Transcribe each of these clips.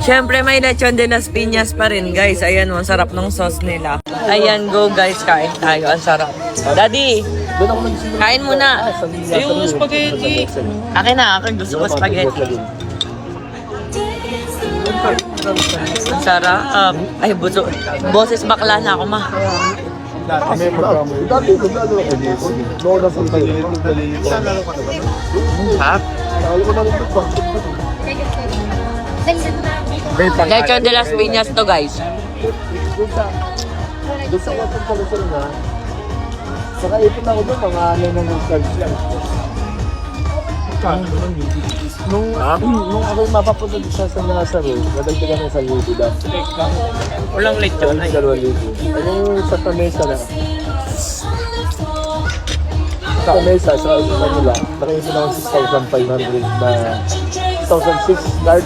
Siyempre may lechon de las piñas pa rin guys. Ayan o, ang sarap ng sauce nila. Ayan, go guys, kain tayo. Ang sarap. Daddy, kain muna. Yung spaghetti. Akin na, akin gusto ko spaghetti. Ang sarap. Ay, buso. Boses bakla na ako, ma. Ha? Lechon de las piñas to guys. Doon sa water kalusal na, saka ipon ako doon, mga ano na ng cards lang. Nung ako mapapunta doon sa San Lazaro, nadagdagan ng 1,000 daw. Walang lechon. 2,000. Ano sa Tamesa na? Sa Tamesa, sa Manila, nakaipon ako 6,500 na 1,600 card.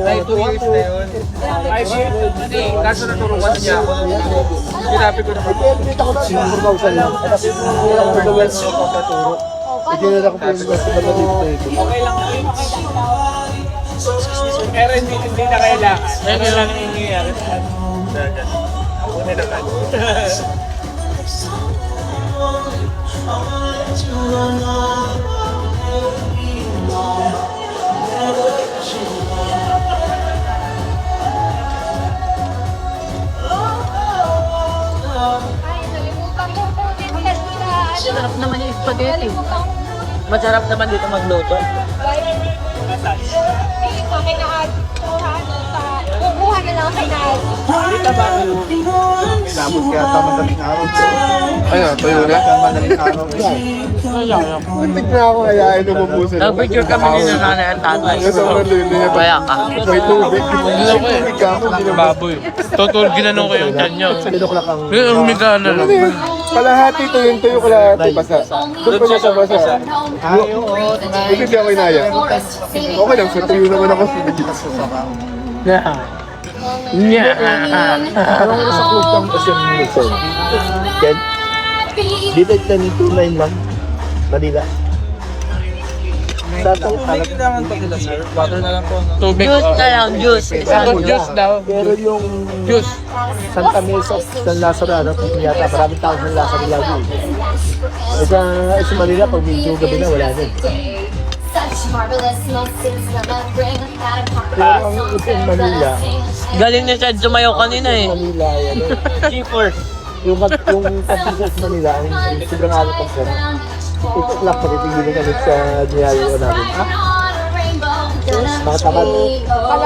Ay, 2 years na yun. 5 years. Hindi, kaso naturuan niya ako. Sinabi ko naman. Dito ko na, 4,000 lang. Kasi hindi ako nag-wells ko paturo. Itinala ko po yung mas magandang dito. Okay lang. Pero hindi na kailangan. Ano lang yung nangyayari sa akin. Una naman. Masarap naman yung spaghetti. Masarap naman dito magluto. Kukuha na lang kay Nal. Tapos kaya tama madaling araw. Ayun, tuyo na. Madaling araw. Muntik na ako kaya inububusin. Nag-picture kami ni nanay at tatay. Kaya ka. May tubig. Hindi ako tubig ka ako. Hindi na Baboy. Total, ginanong ko yung tiyan niya. Sinukla kang... Humiga na lang. Kalahati to yung tuyo, kalahati basa. Doon pa niya sa basa. Hindi ako inaya. Okay lang, sa tuyo naman ako. Parang ako sa kutang kasi yung minsan. Ken, dito 10-2-9 lang. Manila. Datang alam. Kailangan pa nila, sir. Water na lang po. Tubig. Juice na lang, juice. Isang Juice daw. Pero yung Juice. Santa Mesa, San Lazaro, ano, yata maraming tao sa Lazaro lagi. Eh sa Manila, pag medyo gabi na, wala na. Pero ang isang Manila, Galing ni Chad sumayaw kanina eh. Manila, yan. G-Force. Yung pag-isa sa Manila, ang sobrang alap ang sarap. Ito lang, patitigilin kami sa niyayo namin. Mga tamad.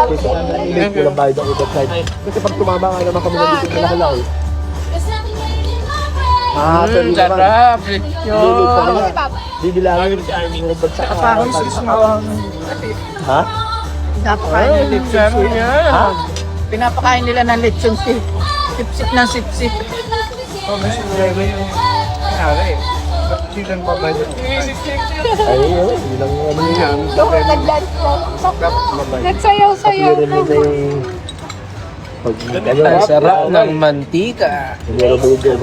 Kasi ang nanimig ko lang bayad ang ibang side. Kasi pag tumama nga naman kami nandito sa lakalaki. Pero yun naman. Sarap. Lulog pa nila. Bibilangin. Parang sismawang. Ha? Ay, lipsan niya. Ha? Pinapakain nila ng lechon sip-sip ng sip-sip. Silang babae. Ay, yun ang ano yun. Nag-lunch lang. Nagsayaw-sayaw Meron mo na yung... Ang sarap ng mantika. Meron mo yung